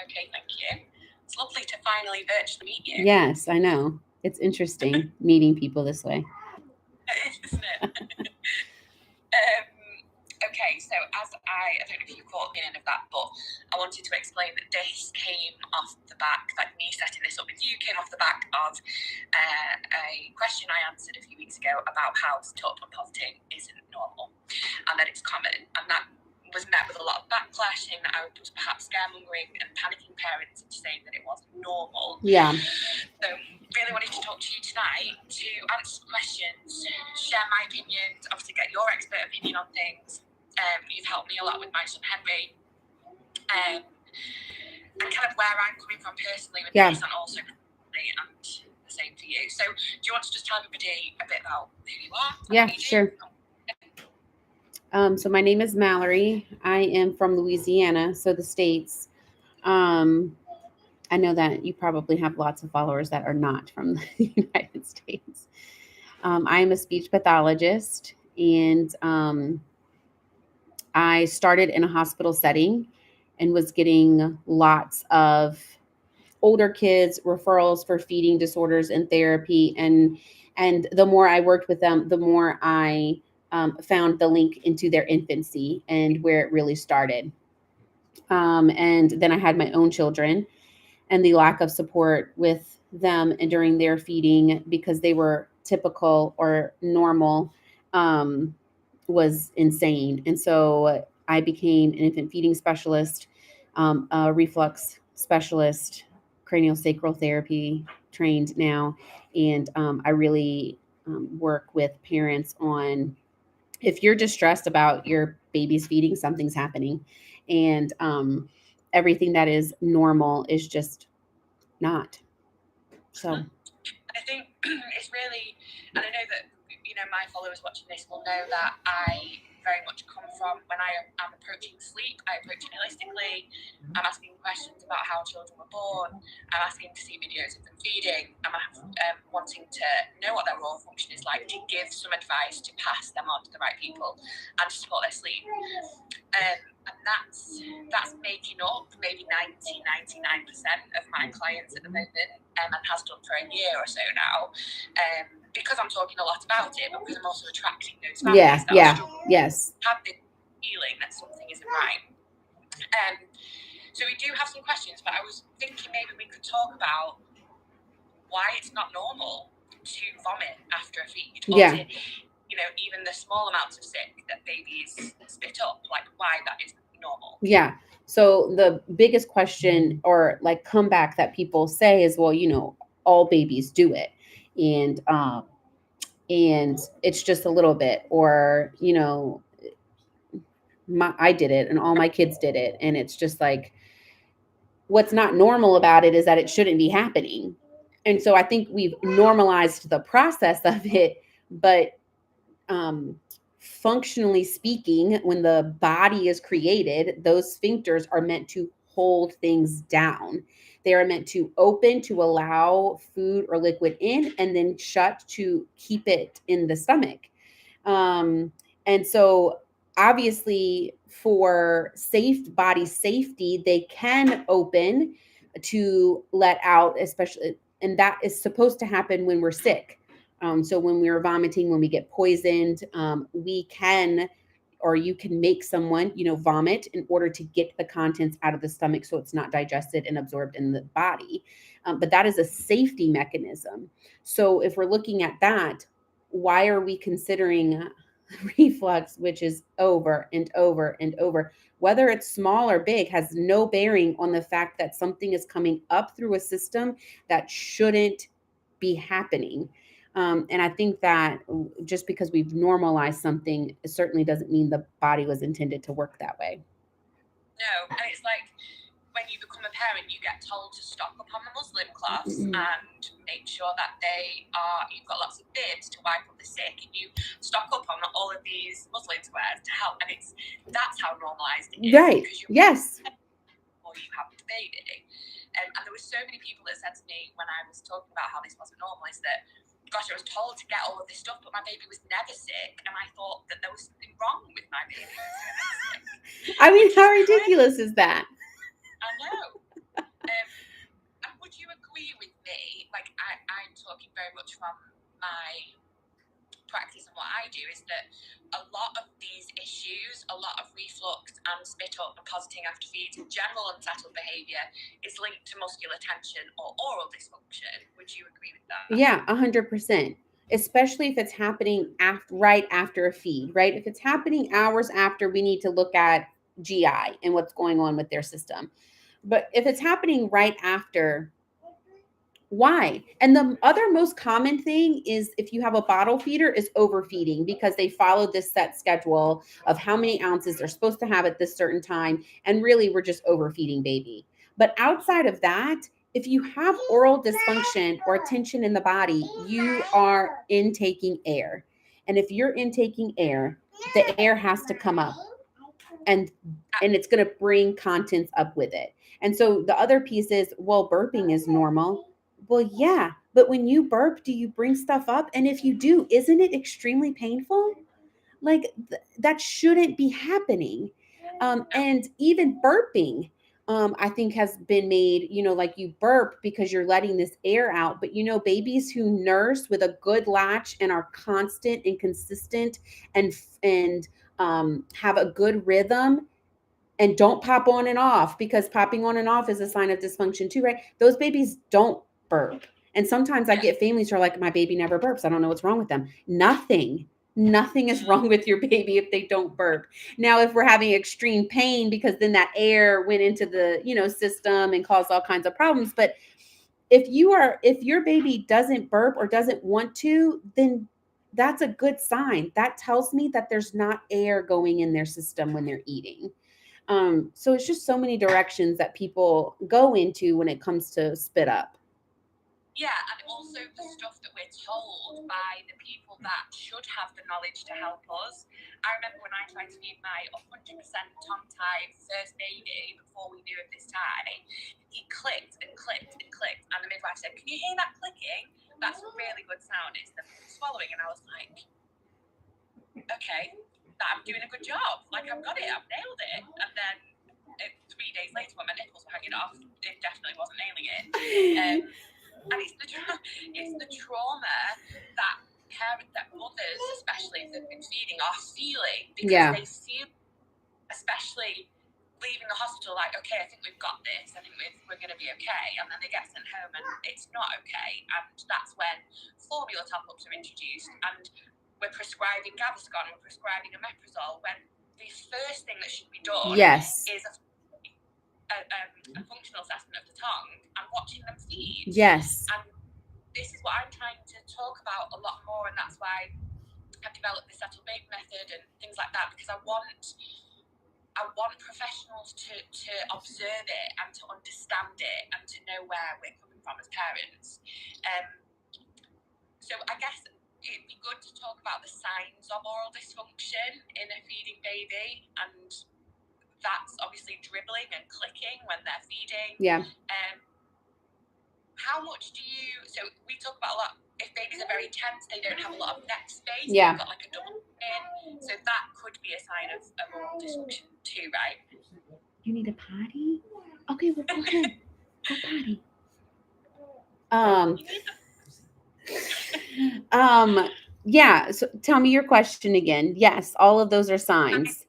okay, thank you. It's lovely to finally virtually meet you. Yes, I know. It's interesting meeting people this way. Isn't it? Okay, so as I don't know if you caught the end of that, but I wanted to explain that this came off the back, like me setting this up with you, came off the back of a question I answered a few weeks ago about how stop depositing isn't normal and that it's common, and that was met with a lot of backlash, saying that I was perhaps scaremongering and panicking parents into saying that it wasn't normal. Yeah. So really wanted to talk to you tonight to answer questions, share my opinions, obviously get your expert opinion on things. You've helped me a lot with my son Henry, and kind of where I'm coming from personally with this, and also and the same for you. So do you want to just tell everybody a bit about who you are? Yeah, sure. So my name is Mallory. I am from Louisiana, so the States. I know that you probably have lots of followers that are not from the United States. I am a speech pathologist, and I started in a hospital setting and was getting lots of older kids referrals for feeding disorders and therapy. And the more I worked with them, the more I found the link into their infancy and where it really started. And then I had my own children, and the lack of support with them and during their feeding because they were typical or normal was insane. And so I became an infant feeding specialist, a reflux specialist, craniosacral therapy trained now. And I really work with parents on if you're distressed about your baby's feeding, something's happening. And everything that is normal is just not. So I think it's really, and I know that, you know, my followers watching this will know that I very much come from, when I am approaching sleep, I approach it holistically. I'm asking questions about how children were born. I'm asking to see videos of them feeding. I'm wanting to know what their oral function is like, to give some advice, to pass them on to the right people, and to support their sleep. And that's making up maybe 99% of my clients at the moment, and has done for a year or so now, because I'm talking a lot about it, but because I'm also attracting those families have this feeling that something isn't right. So we do have some questions, but I was thinking maybe we could talk about why it's not normal to vomit after a feed, or to, you know, even the small amounts of sick that babies spit up, like why that is normal. Yeah. So the biggest question or like comeback that people say is, well, you know, all babies do it. And it's just a little bit, or, you know, I did it and all my kids did it. And it's just like, what's not normal about it is that it shouldn't be happening. And so I think we've normalized the process of it, but functionally speaking, when the body is created, those sphincters are meant to hold things down. They are meant to open to allow food or liquid in, and then shut to keep it in the stomach. And so obviously for body safety, they can open to let out, especially, and that is supposed to happen when we're sick. So when we're vomiting, when we get poisoned, we can, or you can make someone, you know, vomit in order to get the contents out of the stomach so it's not digested and absorbed in the body. But that is a safety mechanism. So if we're looking at that, why are we considering reflux, which is over and over and over, whether it's small or big, has no bearing on the fact that something is coming up through a system that shouldn't be happening. And I think that just because we've normalized something, it certainly doesn't mean the body was intended to work that way. No, and it's like when you become a parent, you get told to stock up on the Muslim class and make sure that you've got lots of bibs to wipe up the sick, and you stock up on all of these Muslim squares to help, and that's how normalized it is. Right. Yes. Or you have the baby. And there were so many people that said to me when I was talking about how this wasn't normal, is that, gosh, I was told to get all of this stuff, but my baby was never sick, and I thought that there was something wrong with my baby. I mean, how ridiculous is that? I know. agree with me, like I'm talking very much from my practice and what I do, is that a lot of these issues, a lot of reflux and spit up and positing after feeds and general unsettled behaviour is linked to muscular tension or oral dysfunction. Would you agree with that? Yeah, 100%. Especially if it's happening right after a feed, right? If it's happening hours after, we need to look at GI and what's going on with their system. But if it's happening right after, why? And the other most common thing is, if you have a bottle feeder, is overfeeding, because they follow this set schedule of how many ounces they're supposed to have at this certain time. And really, we're just overfeeding baby. But outside of that, if you have oral dysfunction or tension in the body, you are intaking air. And if you're intaking air, the air has to come up, and it's going to bring contents up with it. And so the other piece is, well, burping is normal. Well, yeah, but when you burp, do you bring stuff up? And if you do, isn't it extremely painful? Like that shouldn't be happening. And even burping, I think, has been made, like you burp because you're letting this air out. But babies who nurse with a good latch and are constant and consistent and have a good rhythm and don't pop on and off, because popping on and off is a sign of dysfunction too, right? Those babies don't burp. And sometimes I get families who are like, my baby never burps. I don't know what's wrong with them. Nothing is wrong with your baby if they don't burp. Now, if we're having extreme pain because then that air went into the, system and caused all kinds of problems. But if your baby doesn't burp or doesn't want to, then that's a good sign. That tells me that there's not air going in their system when they're eating. So it's just so many directions that people go into when it comes to spit up. Yeah, and also the stuff that we're told by the people that should have the knowledge to help us. I remember when I tried to feed my 100% tongue-tied first baby before we knew of this tie, he clicked and clicked and clicked, and the midwife said, "Can you hear that clicking? That's a really good sound. It's the swallowing." And I was like, okay, I'm doing a good job. Like, I've got it, I've nailed it. And then 3 days later, when my nipples were hanging off, it definitely wasn't nailing it. And it's the trauma that mothers, especially if they've been feeding, are feeling, because they feel, especially leaving the hospital, like, okay, I think we've got this, I think we're going to be okay, and then they get sent home and it's not okay, and that's when formula top-ups are introduced, and we're prescribing Gaviscon, we're prescribing omeprazole, when the first thing that should be done is a functional assessment of the tongue and watching them feed. Yes. And this is what I'm trying to talk about a lot more, and that's why I've developed the settle baby method and things like that, because I want professionals to observe it and to understand it and to know where we're coming from as parents. So I guess it'd be good to talk about the signs of oral dysfunction in a feeding baby, and that's obviously dribbling and clicking when they're feeding. Yeah. How much do you, so we talk about a lot, if babies are very tense, they don't have a lot of neck space, Yeah. they've got like a double in, so that could be a sign of oral dysfunction too, right? You need a potty? Okay, well, go ahead. Go potty. Yeah, so tell me your question again. Yes, all of those are signs.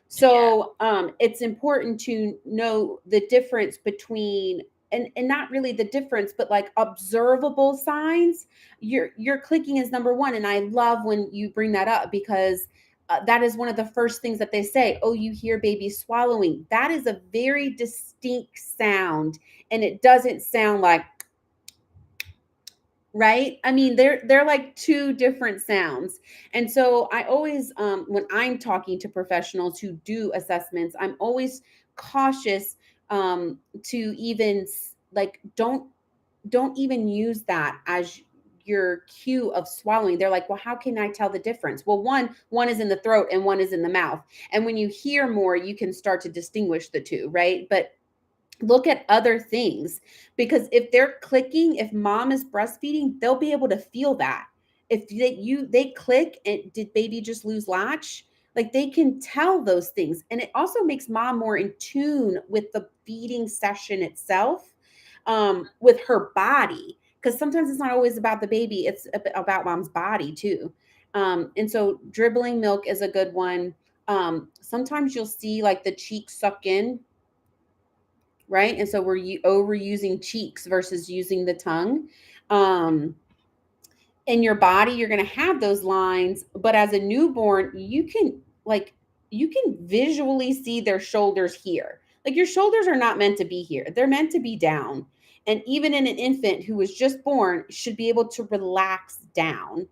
So it's important to know the difference between, and not really the difference, but like observable signs. Your clicking is number one. And I love when you bring that up, because that is one of the first things that they say. Oh, you hear baby swallowing. That is a very distinct sound. And it doesn't sound like, right? I mean, they're like two different sounds. And so I always, when I'm talking to professionals who do assessments, I'm always cautious to even like, don't even use that as your cue of swallowing. They're like, well, how can I tell the difference? Well, one is in the throat and one is in the mouth. And when you hear more, you can start to distinguish the two, right? But look at other things, because if they're clicking, if mom is breastfeeding, they'll be able to feel that. If they click, and did baby just lose latch? Like, they can tell those things. And it also makes mom more in tune with the feeding session itself. with her body, because sometimes it's not always about the baby, it's about mom's body too. And so dribbling milk is a good one. Sometimes you'll see like the cheeks suck in, right? And so we're overusing cheeks versus using the tongue. In your body, you're going to have those lines, but as a newborn, you can visually see their shoulders here. Like your shoulders are not meant to be here. They're meant to be down. And even in an infant who was just born should be able to relax down.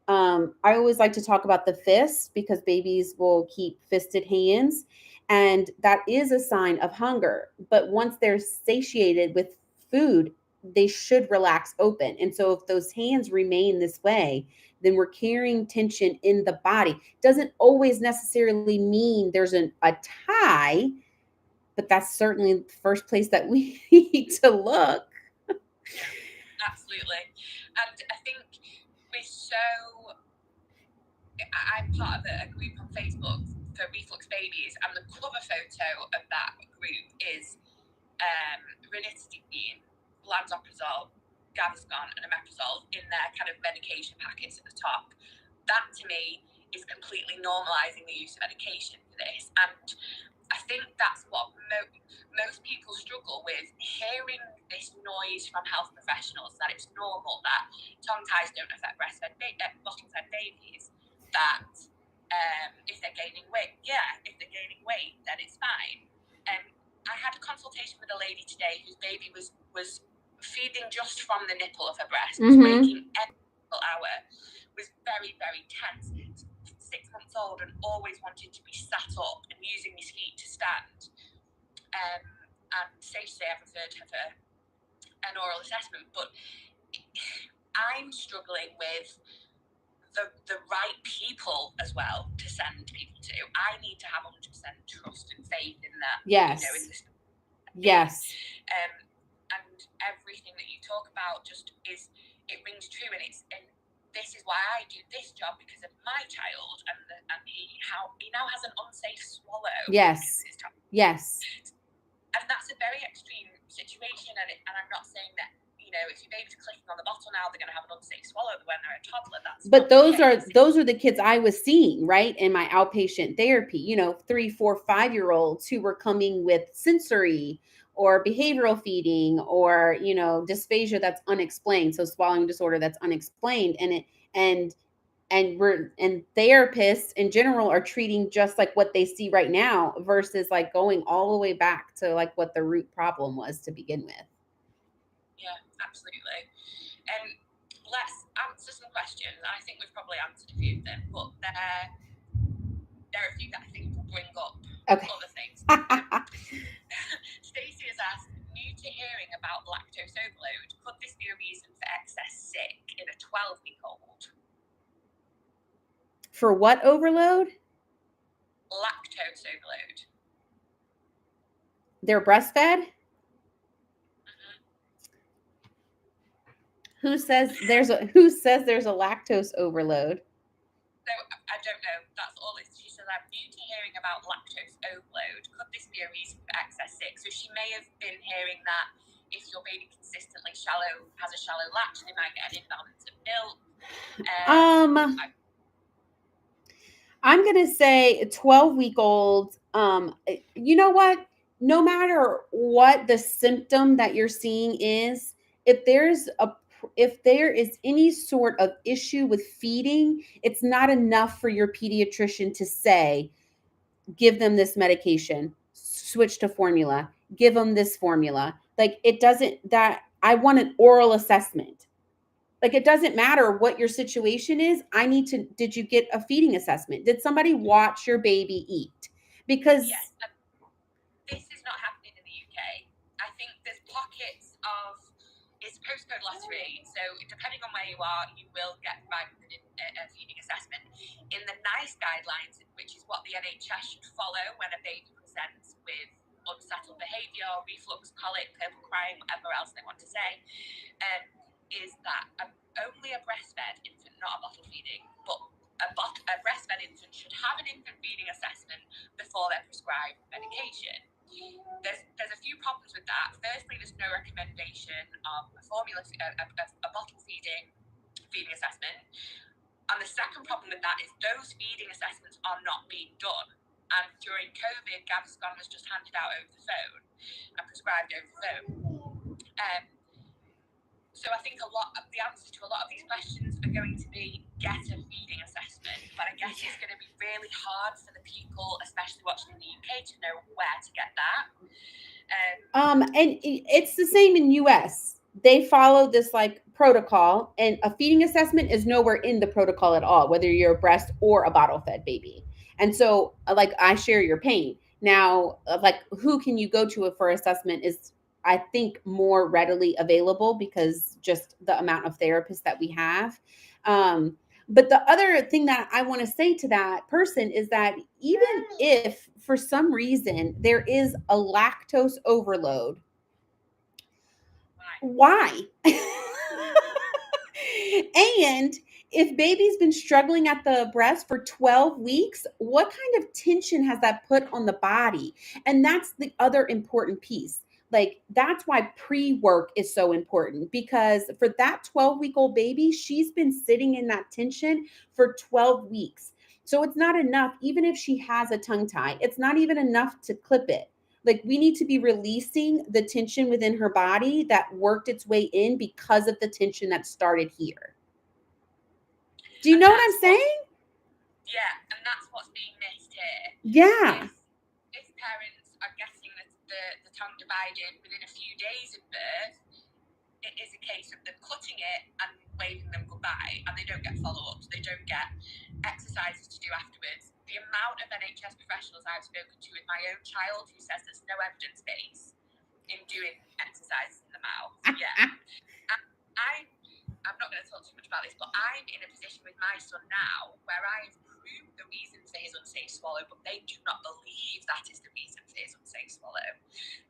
I always like to talk about the fist because babies will keep fisted hands, and that is a sign of hunger. But once they're satiated with food, they should relax open. And so if those hands remain this way, then we're carrying tension in the body. Doesn't always necessarily mean there's a tie, but that's certainly the first place that we need to look. Absolutely. And I think I'm part of a group on Facebook for reflux babies, and the cover photo of that group is ranitidine, lansoprazole, Gaviscon, and omeprazole in their kind of medication packets at the top. That to me is completely normalizing the use of medication for this, and I think that's what most people struggle with, hearing this noise from health professionals that it's normal, that tongue ties don't affect bottle-fed babies, that if they're gaining weight, if they're gaining weight, then it's fine. I had a consultation with a lady today whose baby was feeding just from the nipple of her breast, was waking every single hour, was very, very tense. 6 months old and always wanted to be sat up and using his feet to stand. And safe to say I've referred her for an oral assessment, but I'm struggling with the right people as well to send people to. I need to have 100% trust and faith in that. Yes. You know, in this. Yes. And everything that you talk about just it rings true, and this is why I do this job, because of my child, and he now has an unsafe swallow. Yes. Yes. And that's a very extreme situation, and I'm not saying that, you know, if your baby's clicking on the bottle now, they're going to have an unsafe swallow when they're a toddler. But those are the kids I was seeing, right, in my outpatient therapy. You know, 3, 4, 5-year-olds who were coming with sensory or behavioral feeding, or, you know, dysphagia that's unexplained, so swallowing disorder that's unexplained, and therapists in general are treating just like what they see right now versus like going all the way back to like what the root problem was to begin with. Yeah, absolutely. And let's answer some questions. I think we've probably answered a few of them, but there are a few that I think will bring up other things. Stacey has asked, new to hearing about lactose overload, could this be a reason for excess sick in a 12-week-old? For what overload? Lactose overload. They're breastfed? Who says there's a lactose overload? So I don't know. That's all. She says, I'm new to hearing about lactose overload. Could this be a reason for excess sick? So she may have been hearing that if your baby consistently has a shallow latch, they might get an imbalance of milk. I'm gonna say 12-week-olds. You know what? No matter what the symptom that you're seeing is, if there is any sort of issue with feeding, it's not enough for your pediatrician to say, give them this medication, switch to formula, give them this formula. Like it doesn't, that I want an oral assessment. Like it doesn't matter what your situation is. Did you get a feeding assessment? Did somebody watch your baby eat? Because yes, this is not happening in the UK. I think there's pockets of, it's postcode lottery, so depending on where you are, you will get provided a feeding assessment. In the NICE guidelines, which is what the NHS should follow when a baby presents with unsettled behaviour, reflux, colic, purple crying, whatever else they want to say, is that only a breastfed infant, not a bottle feeding, but a breastfed infant should have an infant feeding assessment before they're prescribed medication. There's a few problems with that. Firstly, there's no no recommendation of a formula, a bottle feeding assessment. And the second problem with that is those feeding assessments are not being done. And during COVID, Gaviscon was just handed out over the phone and prescribed over the phone. So I think the answers to a lot of these questions are going to be get a feeding assessment. But I guess it's going to be really hard for the people, especially watching in the UK, to know where to get that. And it's the same in US. They follow this like protocol, and a feeding assessment is nowhere in the protocol at all, whether you're a breast or a bottle fed baby. And so, like, I share your pain. Now, like, who can you go to for assessment is, I think, more readily available because just the amount of therapists that we have. But the other thing that I want to say to that person is that even if for some reason there is a lactose overload, why? And if baby's been struggling at the breast for 12 weeks, what kind of tension has that put on the body? And that's the other important piece. Like, that's why pre-work is so important, because for that 12-week-old baby, she's been sitting in that tension for 12 weeks. So it's not enough, even if she has a tongue tie, it's not even enough to clip it. Like, we need to be releasing the tension within her body that worked its way in because of the tension that started here. Do you know what I'm saying? Yeah, and that's what's being missed here. Yeah. If parents are getting the tongue divided within a few days of birth, it is a case of them cutting it and waving them goodbye, and they don't get follow-ups, they don't get exercises to do afterwards. The amount of NHS professionals I've spoken to with my own child who says there's no evidence base in doing exercises in the mouth. Yeah. I'm not going to talk too much about this, but I'm in a position with my son now where I've proved the reason for his unsafe swallow, but they do not believe that is the reason for his unsafe swallow.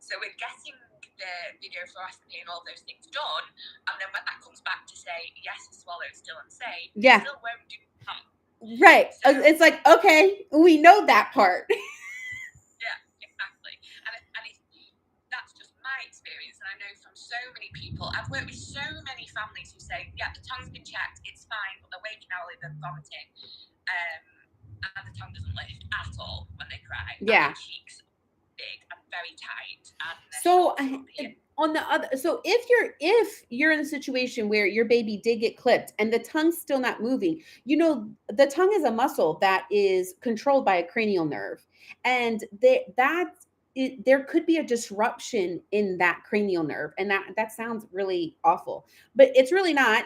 So we're getting the video fluoroscopy and all those things done, and then when that comes back to say, yes, the swallow is still unsafe, yeah, still won't do that. Right. So, it's like, okay, we know that part. Yeah, exactly. And that's just my experience, and I know from so many people, I've worked with so many families who say, yeah, the tongue's been checked, it's fine, but they're waking hourly, they're vomiting, and the tongue doesn't lift at all when they cry. Yeah. And their cheeks are big and very tight, and so on the other, so if you're in a situation where your baby did get clipped and the tongue's still not moving, the tongue is a muscle that is controlled by a cranial nerve, and there could be a disruption in that cranial nerve, and that sounds really awful, but it's really not.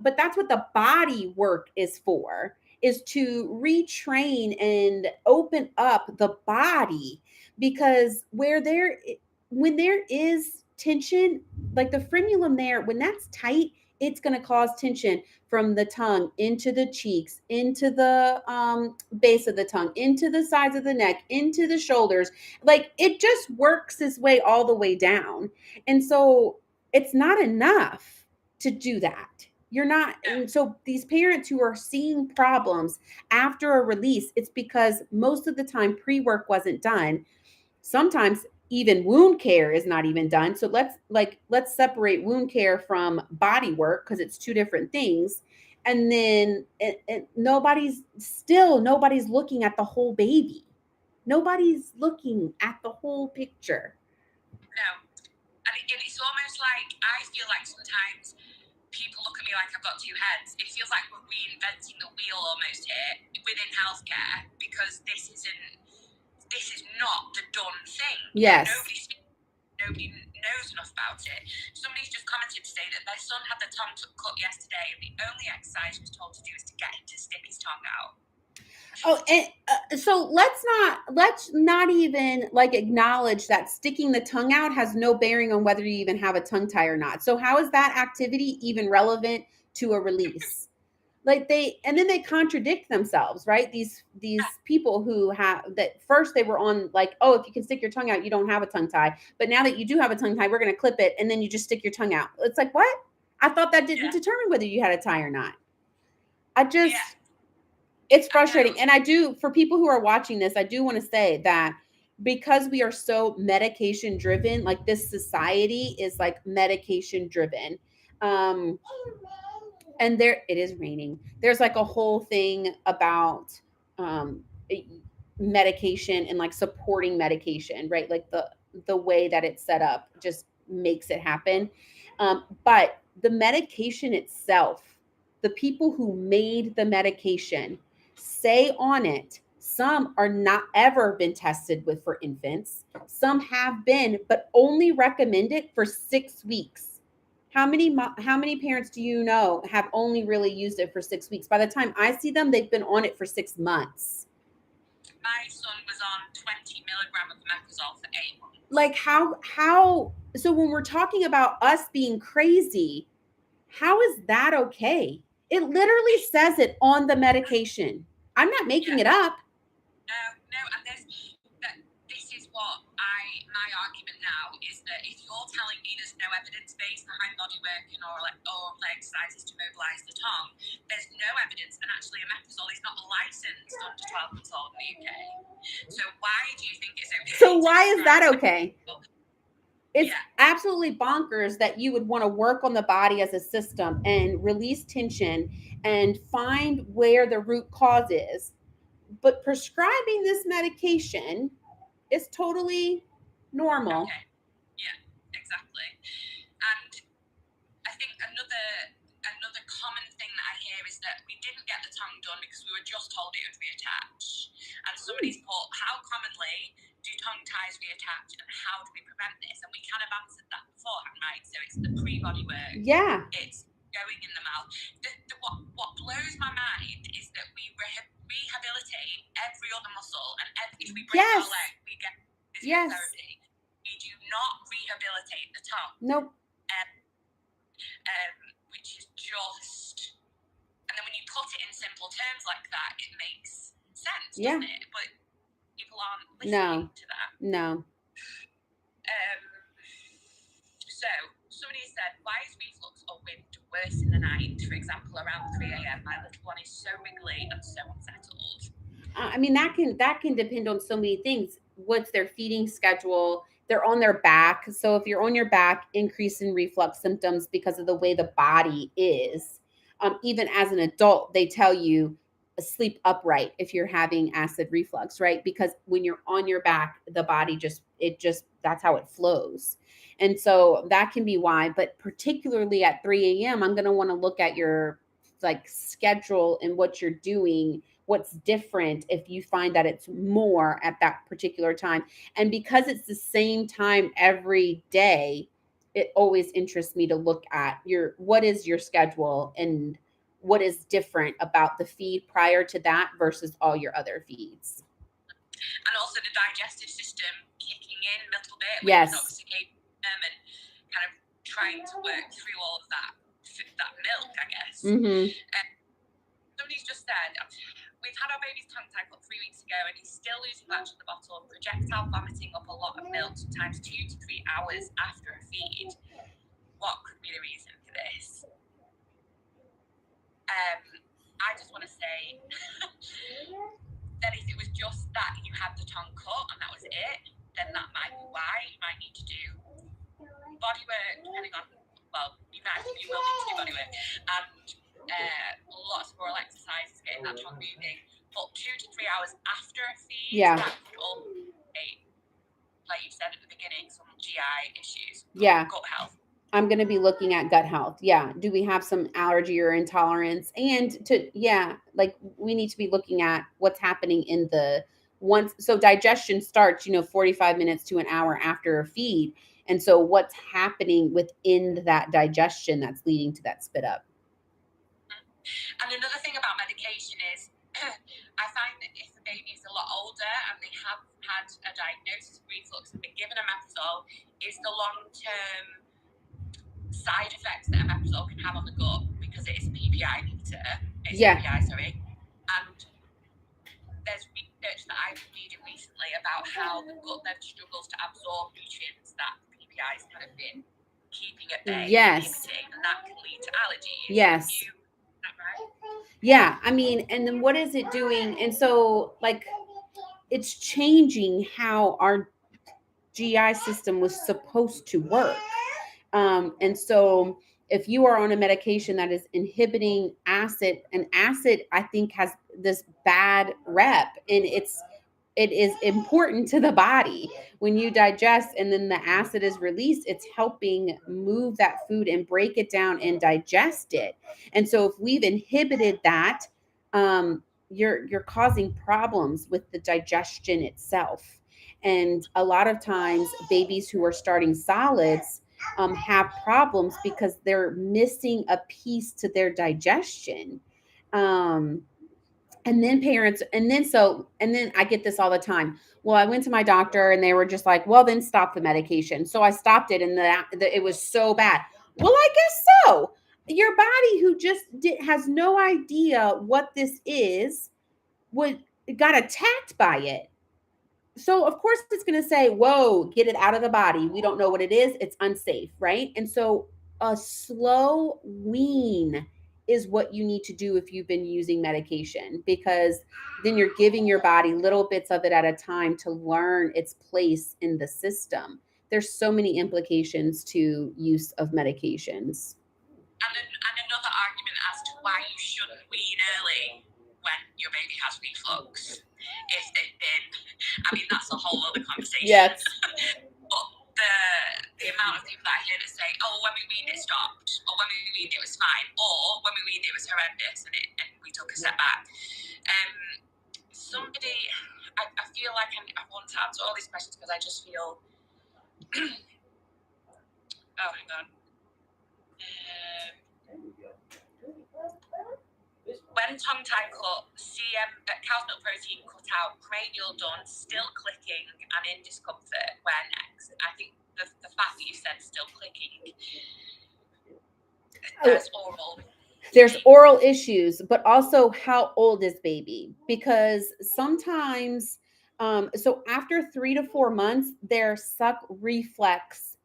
But that's what the body work is for, is to retrain and open up the body, because when there is tension, like the frenulum there, when that's tight, it's going to cause tension from the tongue into the cheeks, into the base of the tongue, into the sides of the neck, into the shoulders. Like, it just works its way all the way down. And so it's not enough to do that. You're not. And so these parents who are seeing problems after a release, it's because most of the time pre-work wasn't done. Sometimes even wound care is not even done. So let's separate wound care from body work, because it's two different things. And then nobody's looking at the whole baby. Nobody's looking at the whole picture. No. And it's almost like, I feel like sometimes people look at me like I've got two heads. It feels like we're reinventing the wheel almost here within healthcare, because this is not the done thing. Yes. Nobody knows enough about it. Somebody's just commented to say that their son had the tongue cut yesterday, and the only exercise he was told to do is to get him to stick his tongue out. Oh, and so let's not even like acknowledge that sticking the tongue out has no bearing on whether you even have a tongue tie or not. So how is that activity even relevant to a release? Like, then they contradict themselves, right? These people who have that, first they were on like, oh, if you can stick your tongue out, you don't have a tongue tie. But now that you do have a tongue tie, we're going to clip it, and then you just stick your tongue out. It's like, what? I thought that didn't determine whether you had a tie or not. It's frustrating. And for people who are watching this, I do want to say that because we are so medication driven, like this society is like medication driven. Um, and there it is raining. There's like a whole thing about um medication and like supporting medication, right? Like the way that it's set up just makes it happen. But the medication itself, the people who made the medication say on it, some are not ever been tested with for infants, some have been, but only recommended for 6 weeks. How many parents do you know have only really used it for 6 weeks? By the time I see them, they've been on it for 6 months. My son was on 20 milligram of omeprazole for 8 months. Like how so when we're talking about us being crazy, how is that okay? It literally says it on the medication. I'm not making it up. No, and this is what my argument now is that if you're telling me there's no evidence base behind body working or play exercises to mobilise the tongue, there's no evidence, and actually omeprazole is not licensed under 12 months old in the UK. So why do you think it's okay? So why is that okay? It's Yeah. absolutely bonkers that you would want to work on the body as a system and release tension and find where the root cause is. But prescribing this medication is totally normal. Okay. Yeah, exactly. And I think another common thing that I hear is that we didn't get the tongue done because we were just told it would reattach. And somebody's put, how commonly do tongue ties reattach and how do we prevent this? And we kind of answered that beforehand, right? So it's the pre-body work. Yeah. It's going in the mouth. What blows my mind is that we rehabilitate every other muscle, and if we break our leg, we get physiotherapy. We do not rehabilitate the tongue. Nope. Which is just, and then when you put it in simple terms like that, it makes sense, doesn't it? But people aren't listening to that. No. So somebody said, why is reflux or wind worse in the night? For example, around 3 a.m. My little one is so wiggly and so unsettled. I mean, that can depend on so many things. What's their feeding schedule? They're on their back. So if you're on your back, increase in reflux symptoms because of the way the body is. Even as an adult, they tell you sleep upright if you're having acid reflux, right? Because when you're on your back, the body just that's how it flows. And so that can be why. But particularly at 3 a.m., I'm going to want to look at your like schedule and what you're doing, what's different if you find that it's more at that particular time. And because it's the same time every day, it always interests me to look at what is your schedule and what is different about the feed prior to that versus all your other feeds. And also the digestive system kicking in a little bit. Yes. And kind of trying to work through all of that milk, I guess. Mm-hmm. Somebody's just said, we've had our baby's tongue tied up 3 weeks ago and he's still losing latch in the bottle, projectile vomiting up a lot of milk, sometimes 2 to 3 hours after a feed. What could be the reason for this? I just want to say that if it was just that you had the tongue cut and that was it, then that might be why. You might need to do body work, depending on, you will need to do body work, and lots of oral exercises, getting that tongue moving. But 2 to 3 hours after a feed, that could all be, like you said at the beginning, some GI issues, gut health. I'm going to be looking at gut health. Yeah. Do we have some allergy or intolerance? And we need to be looking at what's happening in so digestion starts, 45 minutes to an hour after a feed. And so what's happening within that digestion that's leading to that spit up? And another thing about medication is I find that if the baby is a lot older and they have had a diagnosis of reflux and been given omeprazole, is the long-term side effects that omeprazole can have on the gut, because it is a PPI inhibitor. And there's research that I've been reading recently about how the gut then struggles to absorb nutrients that PPIs kind of been keeping at bay, inhibiting, and that can lead to allergies. Yes. Is that right? Yeah, I mean, and then what is it doing? And so, like, it's changing how our GI system was supposed to work. And so if you are on a medication that is inhibiting acid, and acid, I think, has this bad rep, and it is important to the body. When you digest and then the acid is released, it's helping move that food and break it down and digest it. And so if we've inhibited that, you're causing problems with the digestion itself. And a lot of times babies who are starting solids have problems because they're missing a piece to their digestion. um, and then parents, and then I get this all the time. Well, I went to my doctor and they were just like, well, then stop the medication. So I stopped it, and it was so bad. Well, I guess so. Your body, who just has no idea what this is, would got attacked by it. So of course it's going to say, whoa, get it out of the body. We don't know what it is. It's unsafe, right? And so a slow wean is what you need to do if you've been using medication, because then you're giving your body little bits of it at a time to learn its place in the system. There's so many implications to use of medications. And another argument as to why you shouldn't wean early when your baby has reflux is they've been, I mean, that's a whole other conversation. Yes. But the amount of people that I hear that say, oh, when we weaned it stopped, or when we weaned it was fine, or when we weaned it was horrendous and we took a step back. I feel like I want to answer all these questions because I just feel, oh, hang on. When tongue time cut, cow's milk protein cut out, cranial done, still clicking and in discomfort. Where next? I think the fact that you said still clicking, there's oral. There's oral issues, but also how old is baby? Because sometimes, so after 3 to 4 months, their suck reflex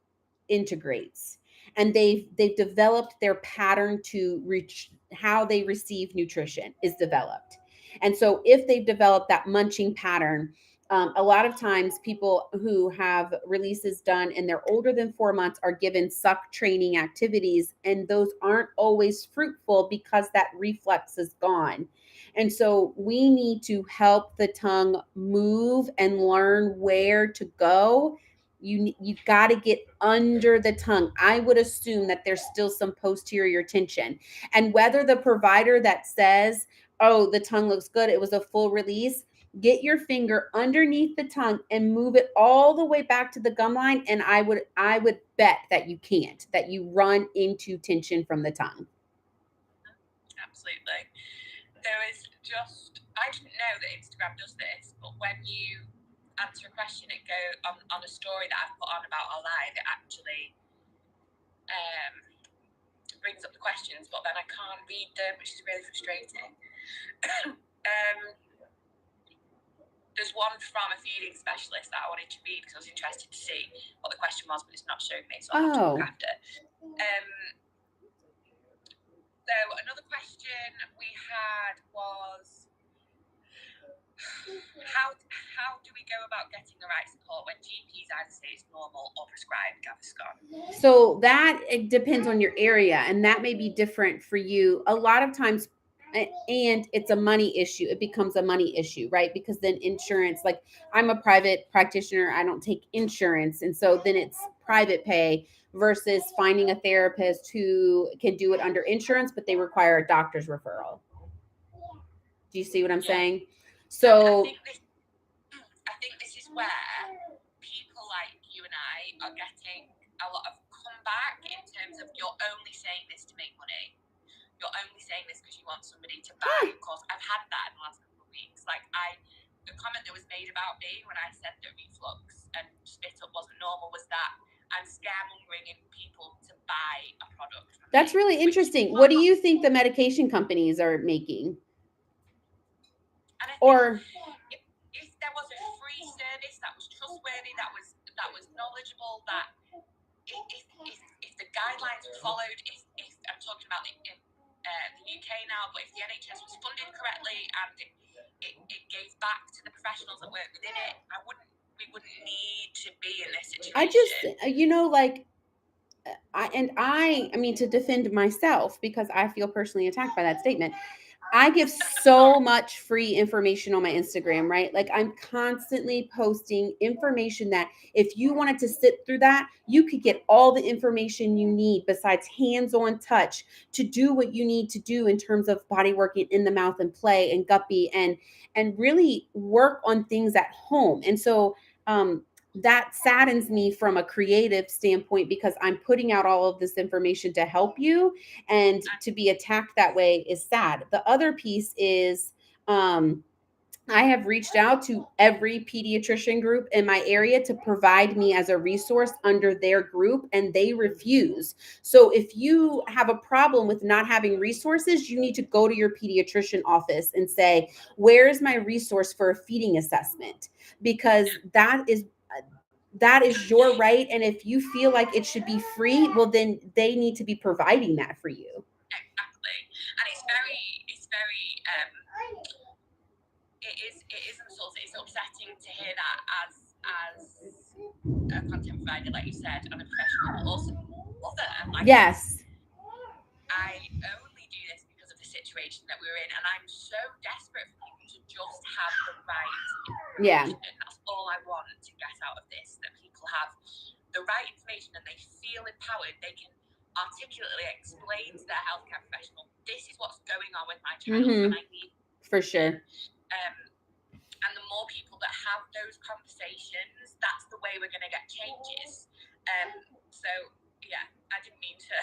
integrates, and they've developed their pattern to reach how they receive nutrition is developed. And so if they've developed that munching pattern, a lot of times people who have releases done and they're older than 4 months are given suck training activities, and those aren't always fruitful because that reflex is gone. And so we need to help the tongue move and learn where to go. You've got to get under the tongue. I would assume that there's still some posterior tension. And whether the provider that says, oh, the tongue looks good, it was a full release, get your finger underneath the tongue and move it all the way back to the gum line, and I would bet that you can't, that you run into tension from the tongue. Absolutely. There is just, I didn't know that Instagram does this, but when you answer a question, it goes on a story that I've put on about our live, it actually brings up the questions, but then I can't read them, which is really frustrating. There's one from a feeding specialist that I wanted to read because I was interested to see what the question was, but it's not showing me, so I'll have to look after. So another question we had was, how do we go about getting the right support when GPs either say it's normal or prescribe Gaviscon? So that, it depends on your area, and that may be different for you. A lot of times, and it's a money issue. It becomes a money issue, right? Because then insurance, like I'm a private practitioner, I don't take insurance. And so then it's private pay versus finding a therapist who can do it under insurance, but they require a doctor's referral. Do you see what I'm saying? So I think this is where people like you and I are getting a lot of comeback in terms of, you're only saying this to make money. You're only saying this because you want somebody to buy. Of course, I've had that in the last couple of weeks. Like the comment that was made about me when I said that reflux and spit up wasn't normal was that I'm scaremongering people to buy a product. That's really interesting. What do you think the medication companies are making? Or if there was a free service that was trustworthy, that was knowledgeable, that if the guidelines were followed, if I'm talking about the UK now, but if the NHS was funded correctly and it gave back to the professionals that work within it, we wouldn't need to be in this situation. I just, like, I mean, to defend myself, because I feel personally attacked by that statement. I give so much free information on my Instagram, right? Like, I'm constantly posting information that if you wanted to sit through that, you could get all the information you need besides hands-on touch to do what you need to do in terms of body working in the mouth and play and guppy and really work on things at home. And so that saddens me from a creative standpoint, because I'm putting out all of this information to help you, and to be attacked that way is sad. The other piece is I have reached out to every pediatrician group in my area to provide me as a resource under their group, and they refuse. So if you have a problem with not having resources, you need to go to your pediatrician office and say, where is my resource for a feeding assessment? Because that is your right. And if you feel like it should be free, well, then they need to be providing that for you. Exactly. And it's very it is it's upsetting to hear that as a content provider, like you said, and a professional, but also mother. Like, yes. I only do this because of the situation that we're in, and I'm so desperate for people to just have the right information. Yeah. That's all I want to get out of this, that people have the right information and they feel empowered. They can articulately explain to their healthcare professional, this is what's going on with my child, and I need for sure. And the more people that have those conversations, that's the way we're going to get changes. So yeah, I didn't mean to.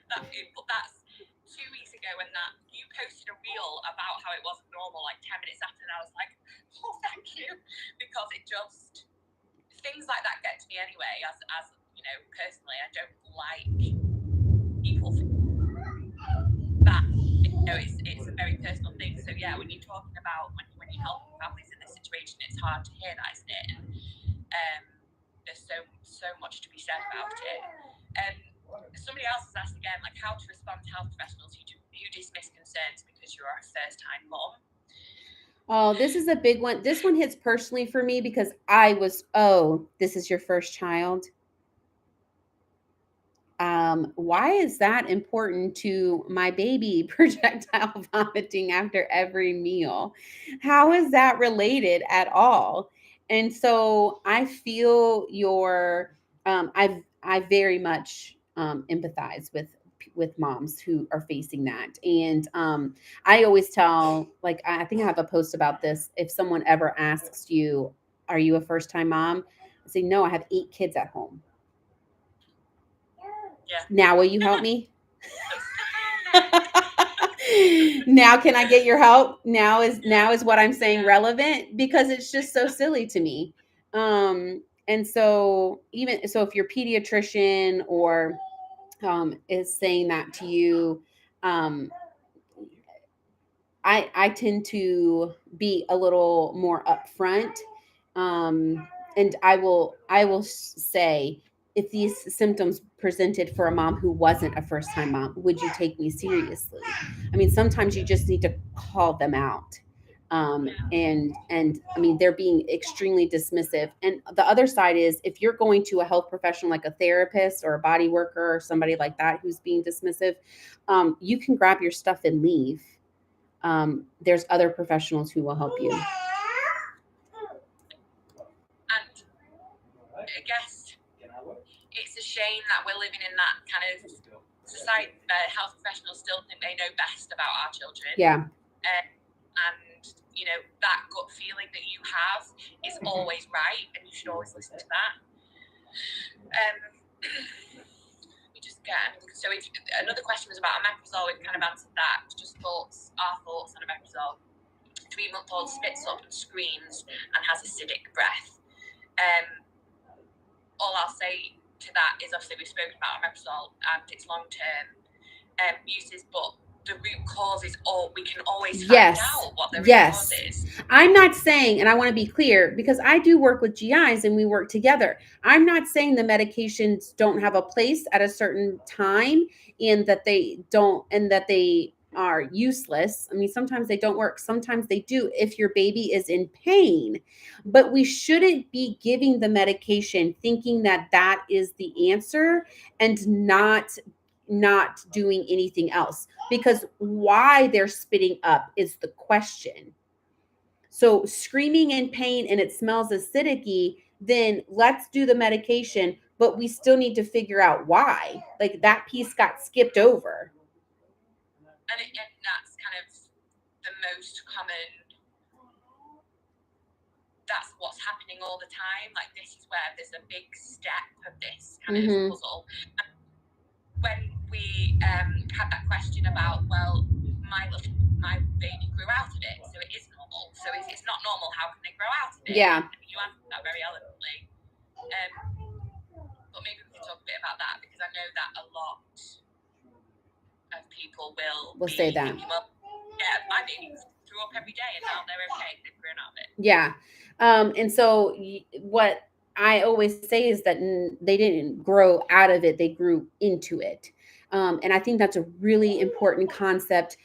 But that's 2 weeks ago when that you posted a reel about how it wasn't normal, like 10 minutes after, and I was like, oh, thank you, because it just, things like that get to me anyway. As you know, personally, I don't like people that. It's a very personal thing. So yeah, when you're talking about when you're helping families in this situation, it's hard to hear that, isn't it? And there's so much to be said about it. Somebody else has asked again, like, how to respond to health professionals who dismiss concerns because you're a first-time mom. Oh, this is a big one. This one hits personally for me because this is your first child. Why is that important to my baby? Projectile vomiting after every meal. How is that related at all? And so I feel I very much empathize with moms who are facing that. And I always tell, like, I think I have a post about this. If someone ever asks you, are you a first time mom? I say, no, I have 8 kids at home. Yeah. Now will you help me? Now can I get your help? Now is what I'm saying relevant, because it's just so silly to me. And so if your pediatrician or is saying that to you, I tend to be a little more upfront, and I will say, if these symptoms presented for a mom who wasn't a first-time mom, would you take me seriously? I mean, sometimes you just need to call them out. And I mean, they're being extremely dismissive. And the other side is, if you're going to a health professional like a therapist or a body worker or somebody like that who's being dismissive, you can grab your stuff and leave. There's other professionals who will help you. And I guess it's a shame that we're living in that kind of society where health professionals still think they know best about our children. Yeah. And, you know, that gut feeling that you have is always right, and you should always listen to that. So another question was about omeprazole. We've kind of answered that. Just our thoughts on omeprazole. 3-month-old spits up and screams and has acidic breath. All I'll say to that is, obviously we've spoken about omeprazole and its long-term uses, but the root cause is we can always find out what the root cause is. I'm not saying, and I want to be clear, because I do work with GIs and we work together. I'm not saying the medications don't have a place at a certain time, and that they are useless. I mean, sometimes they don't work, sometimes they do if your baby is in pain. But we shouldn't be giving the medication thinking that that is the answer and not doing anything else, because why they're spitting up is the question. So screaming in pain and it smells acidic, then let's do the medication, but we still need to figure out why. Like that piece got skipped over. And that's kind of the most common, that's what's happening all the time. Like this is where there's a big step of this kind of puzzle. And when we had that question about, well, my baby grew out of it, so it is normal. So if it's not normal, how can they grow out of it? Yeah. You answered that very eloquently. But maybe we can talk a bit about that, because I know that a lot of people will say that. Thinking, well, yeah, my baby threw up every day and now they're okay, they've grown out of it. Yeah. And so what I always say is that they didn't grow out of it, they grew into it. And I think that's a really important concept.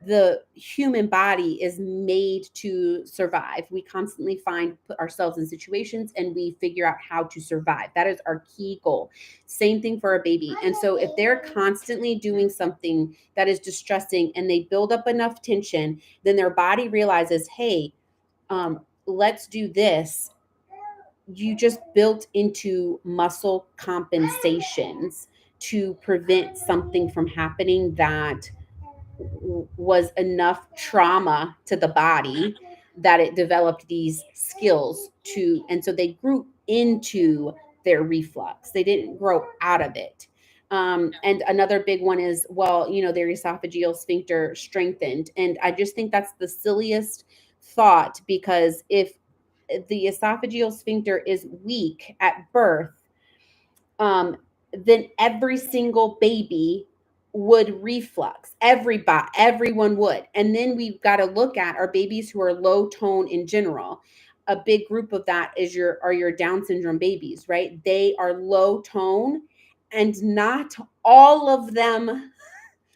The human body is made to survive. We constantly put ourselves in situations and we figure out how to survive. That is our key goal. Same thing for a baby. And so if they're constantly doing something that is distressing and they build up enough tension, then their body realizes, hey, let's do this. You just built into muscle compensations to prevent something from happening that was enough trauma to the body that it developed these skills to, and so they grew into their reflux. They didn't grow out of it. And another big one is, well, their esophageal sphincter strengthened. And I just think that's the silliest thought, because if the esophageal sphincter is weak at birth, then every single baby would reflux. Everyone would. And then we've got to look at our babies who are low tone in general. A big group of that is your Down syndrome babies, right? They are low tone, and not all of them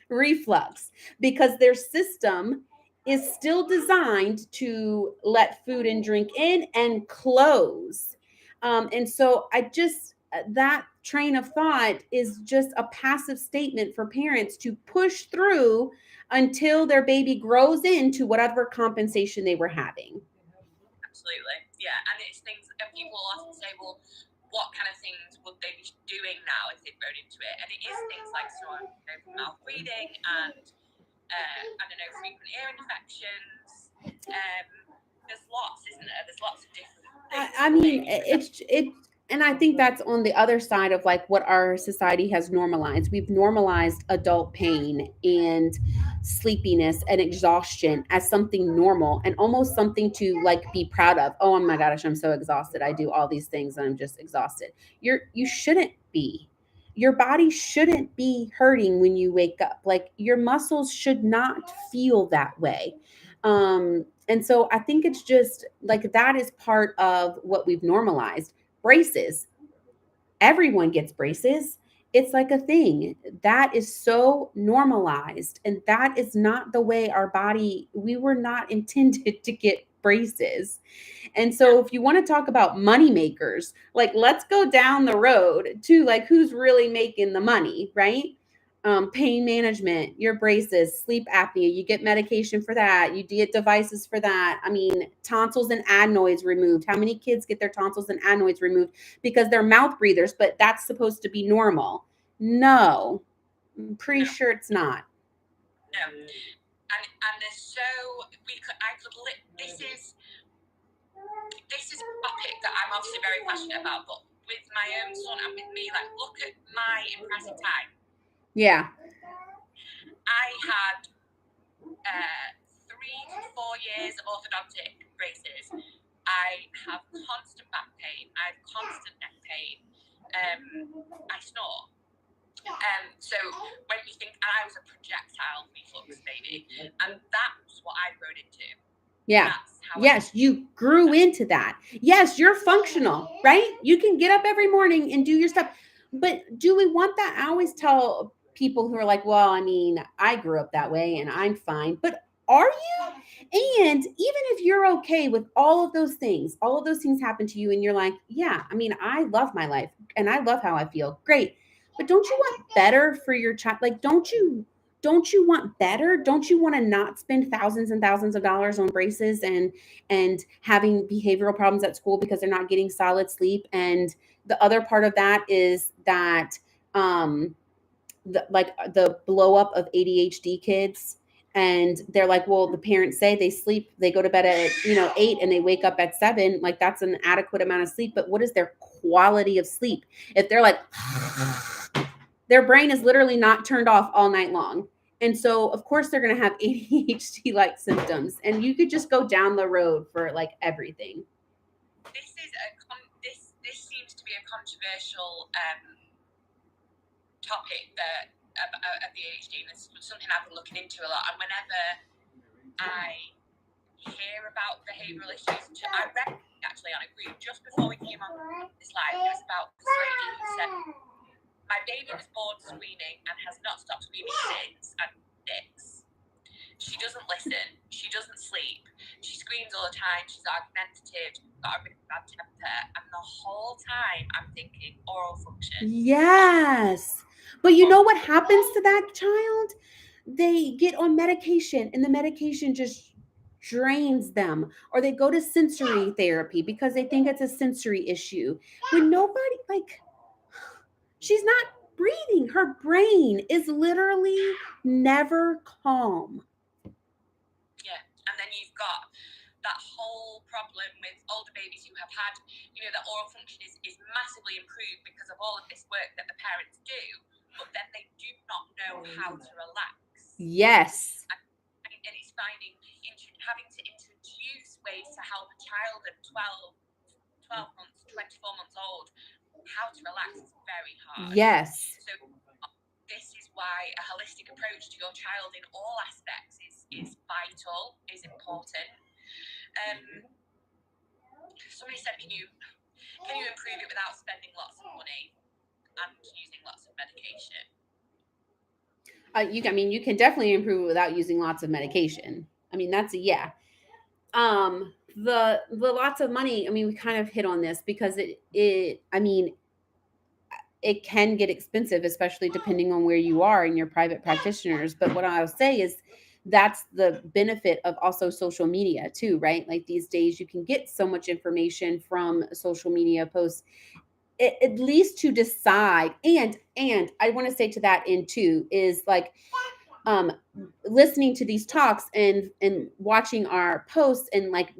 reflux, because their system is still designed to let food and drink in and close. And so that train of thought is just a passive statement for parents to push through until their baby grows into whatever compensation they were having. Absolutely. Yeah. And it's things that people often say, well, what kind of things would they be doing now if they'd grown into it? And it is things like mouth breathing and I don't know, frequent ear infections. There's lots, isn't there? There's lots of different things. I mean, and I think that's on the other side of like what our society has normalized. We've normalized adult pain and sleepiness and exhaustion as something normal and almost something to like be proud of. Oh my gosh, I'm so exhausted. I do all these things and I'm just exhausted. You shouldn't be. Your body shouldn't be hurting when you wake up. Like your muscles should not feel that way. And so I think it's just like that is part of what we've normalized. Braces. Everyone gets braces. It's like a thing that is so normalized. And that is not the way our body, we were not intended to get braces. And so if you want to talk about money makers, like let's go down the road to like who's really making the money, right? Pain management, your braces, sleep apnea, you get medication for that, you get devices for that. I mean, tonsils and adenoids removed. How many kids get their tonsils and adenoids removed because they're mouth breathers, but that's supposed to be normal? No, I'm pretty sure it's not. No. And there's so this is a topic that I'm obviously very passionate about, but with my own son and with me, like look at my impressive time. Yeah. I had 3 to 4 years of orthodontic braces. I have constant back pain. I have constant neck pain. I snore. So when you think, I was a projectile reflux baby, and that's what I grown into. Yeah. Yes, you grew into that. Yes, you're functional, right? You can get up every morning and do your stuff. But do we want that? I always tell people who are like, well, I mean, I grew up that way and I'm fine. But are you? And even if you're okay with all of those things happen to you and you're like, yeah, I mean, I love my life and I love how I feel. Great. But don't you want better for your child? Like, don't you want better? Don't you want to not spend thousands and thousands of dollars on braces and having behavioral problems at school because they're not getting solid sleep? And the other part of that is that um the blow up of ADHD kids, and they're like, well, the parents say they go to bed at 8 and they wake up at 7. Like, that's an adequate amount of sleep, but what is their quality of sleep if they're like their brain is literally not turned off all night long? And so of course they're going to have ADHD like symptoms, and you could just go down the road for like everything. This seems to be a controversial topic of the ADHD, and it's something I've been looking into a lot. And whenever I hear about behavioural issues, I read actually on a group just before we came on this live. It was about this lady who said, "My baby was born screaming and has not stopped screaming since I'm 6. She doesn't listen. She doesn't sleep. She screams all the time. She's argumentative. Got a really bad temper." And the whole time I'm thinking oral function. Yes. But you know what happens to that child? They get on medication and the medication just drains them, or they go to sensory therapy because they think it's a sensory issue. When nobody, like, she's not breathing. Her brain is literally never calm. Yeah. And then you've got that whole problem with older babies who have had, that oral function is massively improved because of all of this work that the parents do, but then they do not know how to relax. Yes. And it's having to introduce ways to help a child of 12 months, 24 months old, how to relax is very hard. Yes. So this is why a holistic approach to your child in all aspects is vital, is important. Somebody said, can you improve it without spending lots of money and using lots of medication? You can definitely improve it without using lots of medication. I mean, that's a yeah. The lots of money, I mean, we kind of hit on this because it can get expensive, especially depending on where you are in your private practitioners. But what I'll say is that's the benefit of also social media too, right? Like, these days you can get so much information from social media posts, at least to decide. And I want to say to that end too is like, listening to these talks and watching our posts and like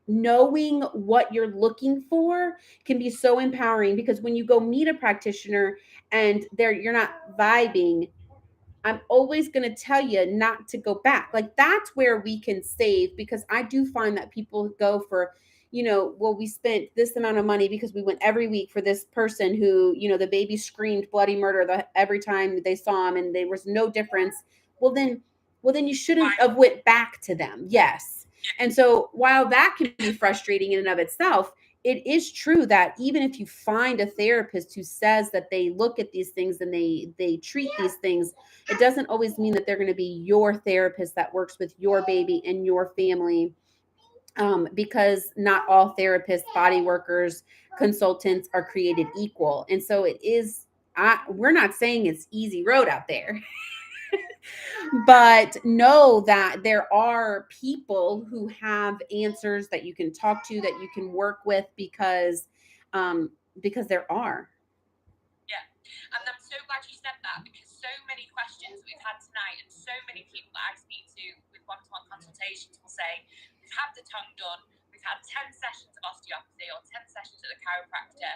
knowing what you're looking for can be so empowering, because when you go meet a practitioner and you're not vibing, I'm always going to tell you not to go back. Like, that's where we can save, because I do find that people go for, well, we spent this amount of money because we went every week for this person who, the baby screamed bloody murder every time they saw him and there was no difference. Well, then you shouldn't have went back to them. Yes. And so while that can be frustrating in and of itself, it is true that even if you find a therapist who says that they look at these things and they treat these things, it doesn't always mean that they're going to be your therapist that works with your baby and your family, because not all therapists, body workers, consultants are created equal. And so we're not saying it's easy road out there. But know that there are people who have answers that you can talk to, that you can work with, because there are. Yeah, and I'm so glad you said that, because so many questions we've had tonight, and so many people that I speak to with one-to-one consultations will say, we've had the tongue done, we've had 10 sessions of osteopathy or 10 sessions at the chiropractor,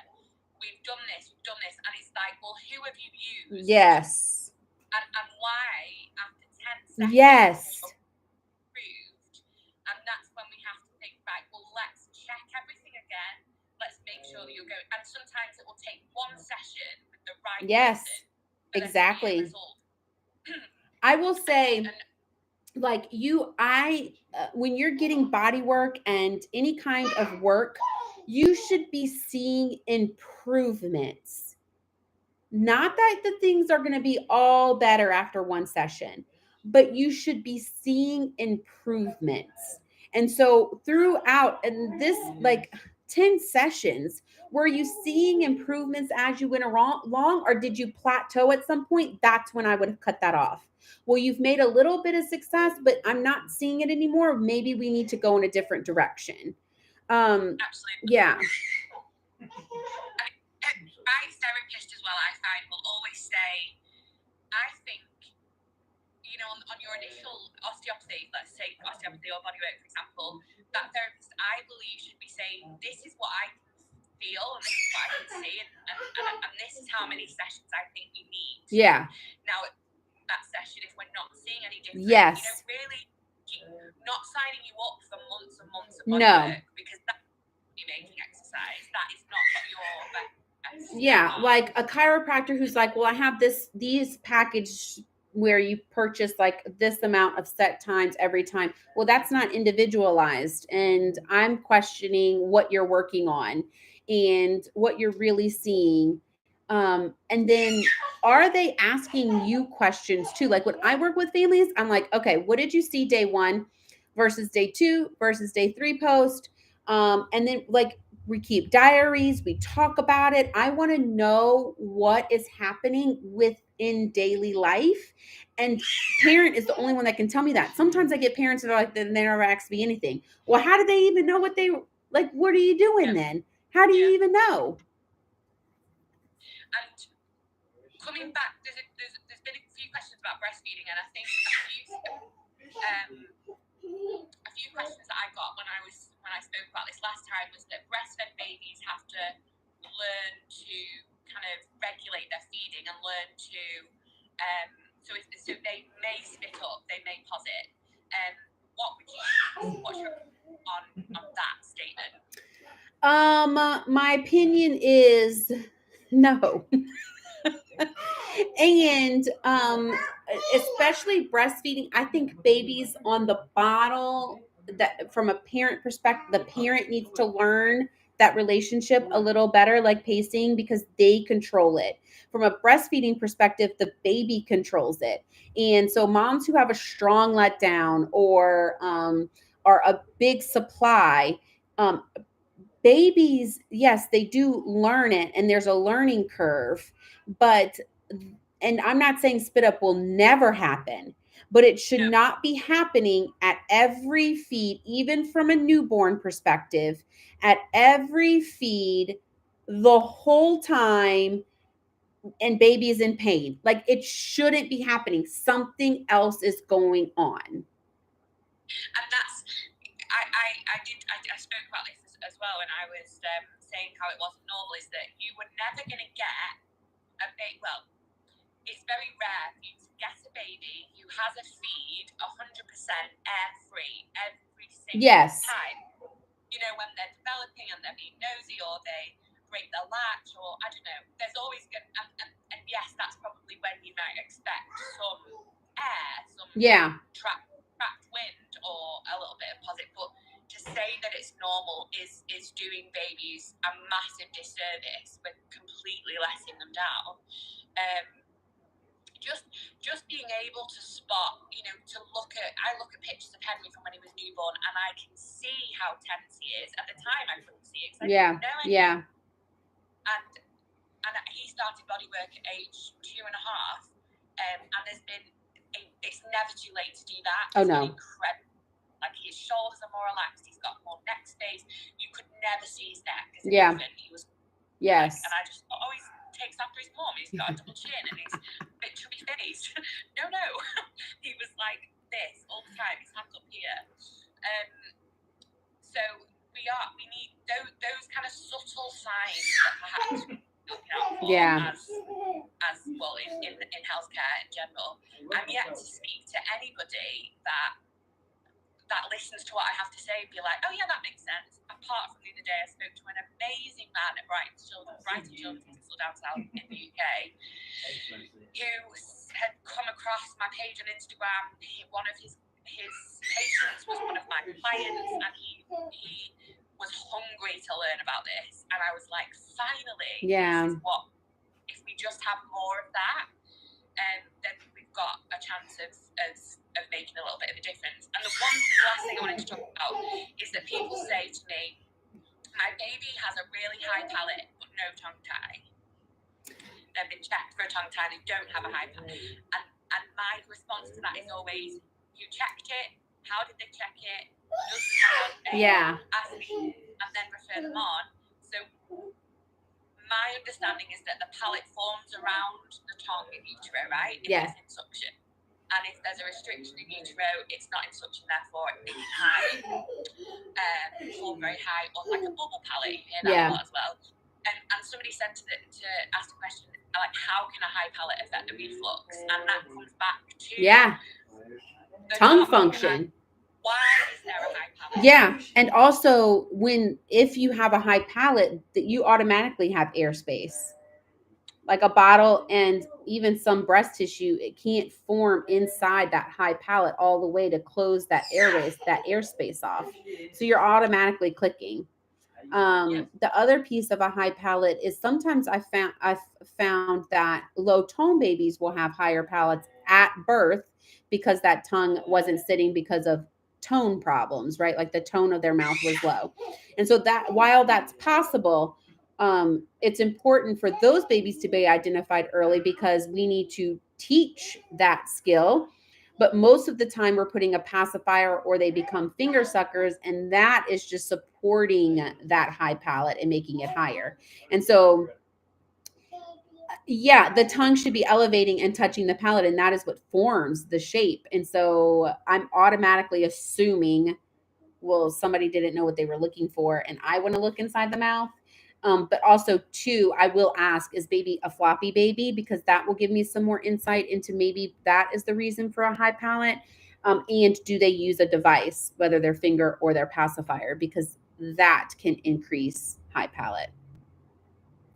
we've done this, and it's like, well, who have you used? Yes. And why after 10 sessions? Yes. Approved? And that's when we have to think back, well, let's check everything again. Let's make sure that you're going. And sometimes it will take one session with the right person. Exactly. I will say, like, when you're getting body work and any kind of work, you should be seeing improvements, Not that the things are going to be all better after one session, but you should be seeing improvements. And so throughout, and this like 10 sessions, were you seeing improvements as you went along, or did you plateau at some point? That's when I would have cut that off. Well, you've made a little bit of success, but I'm not seeing it anymore. Maybe we need to go in a different direction. Absolutely. Yeah. My therapist as well, I find, will always say, I think, on your initial osteopathy, let's say osteopathy or bodywork, for example, that therapist, I believe, should be saying, this is what I feel and this is what I can see, and this is how many sessions I think you need. Yeah. Now, that session, if we're not seeing any difference, yes, really keep not signing you up for months and months of no, bodywork, because that's you making exercise. That is not what your best. Yeah, like a chiropractor who's like, well, I have these package where you purchase like this amount of set times every time. Well, that's not individualized. And I'm questioning what you're working on and what you're really seeing. And then are they asking you questions too? Like when I work with families, I'm like, okay, what did you see day 1 versus day 2 versus day 3 post? And then like we keep diaries, we talk about it. I want to know what is happening within daily life. And parent is the only one that can tell me that. Sometimes I get parents that are like, they never ask me anything. Well, how do they even know what they like? What are you doing then? How do you even know? And coming back, there's been a few questions about breastfeeding, and I think a few questions that I got when I spoke about this last time was that breastfed babies have to learn to kind of regulate their feeding and learn to so they may spit up, they may pause it. What's your on that statement? My opinion is no. And especially breastfeeding, I think babies on the bottle, that from a parent perspective, the parent needs to learn that relationship a little better, like pacing, because they control it. From a breastfeeding perspective, the baby controls it. And so moms who have a strong letdown or are a big supply, babies, yes, they do learn it and there's a learning curve, but and I'm not saying spit up will never happen, but it should not be happening at every feed, even from a newborn perspective, at every feed the whole time, and baby is in pain. Like it shouldn't be happening. Something else is going on. And that's I spoke about this as well, and I was saying how it wasn't normal, is that you were never going to get a baby. Well, it's very rare for you to get a baby who has a feed 100% air free every single time. When they're developing and they're being nosy, or they break their latch, or I don't know, there's always going to, and yes, that's probably when you might expect some air, some trapped wind, or a little bit of positive. But to say that it's normal is doing babies a massive disservice. We're completely letting them down. Just being able to spot, I look at pictures of Henry from when he was newborn, and I can see how tense he is. At the time, I couldn't see it because I didn't know anything. And he started body work at age 2.5, and it's never too late to do that. Oh no. Incredible. Like his shoulders are more relaxed, he's got more neck space. You could never see his neck as an infant. He was and I just thought, he takes after his mom, he's got a double chin and he's a bit chubby face. No, he was like this all the time, his hands up here. So we need those kind of subtle signs that perhaps looking out for as well in healthcare in general. I'm yet to speak to anybody that listens to what I have to say and be like, oh yeah, that makes sense. Apart from the other day, I spoke to an amazing man at Brighton Children's Hospital down south in the UK, who had come across my page on Instagram. One of his patients was one of my clients, and he was hungry to learn about this. And I was like, finally, this is what, if we just have more of that, then we've got a chance of making a little bit of a difference. And the last thing I wanted to talk about is that people say to me, my baby has a really high palate but no tongue tie. They've been checked for a tongue tie, they don't have a high palate. And my response to that is always, you checked it, how did they check it? Does the child ask me and then refer them on? So my understanding is that the palate forms around the tongue in utero, right? If it's in suction. And if there's a restriction in utero, it's not in suction, therefore it can form very high, or like a bubble palate. You hear that a lot as well. And somebody said to ask the question, like, how can a high palate affect the reflux? And that comes back to the tongue function. Why is there a high palate? Yeah, and also if you have a high palate, that you automatically have airspace. Like a bottle and even some breast tissue, it can't form inside that high palate all the way to close that airspace off. So you're automatically clicking. The other piece of a high palate is sometimes I've found that low tone babies will have higher palates at birth because that tongue wasn't sitting because of tone problems, right? Like the tone of their mouth was low. And so that while that's possible, it's important for those babies to be identified early because we need to teach that skill. But most of the time we're putting a pacifier or they become finger suckers, and that is just supporting that high palate and making it higher. And so the tongue should be elevating and touching the palate, and that is what forms the shape. And so I'm automatically assuming, well, somebody didn't know what they were looking for, and I want to look inside the mouth. But also, too, I will ask, is baby a floppy baby? Because that will give me some more insight into maybe that is the reason for a high palate. And do they use a device, whether their finger or their pacifier? Because that can increase high palate.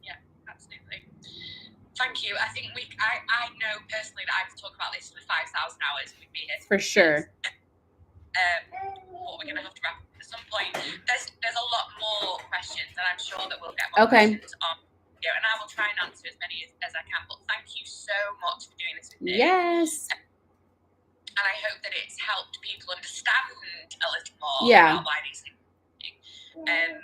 Yeah, absolutely. Thank you. I think I know personally that I could talk about this for 5,000 hours. We'd be here. For sure. But we're going to have to wrap up at some point. There's a lot more questions, and I'm sure that we'll get more questions on here, and I will try and answer as many as I can. But thank you so much for doing this with me. Yes. And I hope that it's helped people understand a little more about why these things are happening.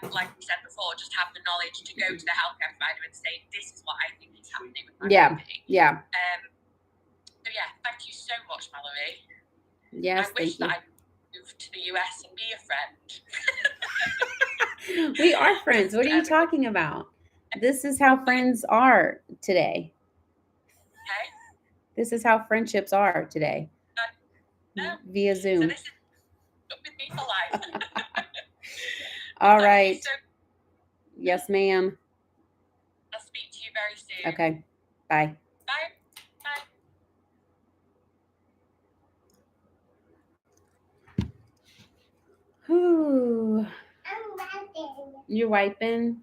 And like we said before, just have the knowledge to go to the healthcare provider and say, this is what I think is happening with my baby. Yeah. So thank you so much, Mallory. Yes, I wish that I'd move to the US and be a friend. We are friends. What are you talking about? This is how friends are today. Okay. This is how friendships are today. Via Zoom. So this is with me for life. All right. Yes, ma'am. I'll speak to you very soon. Okay. Bye. Bye. Whew. You're wiping?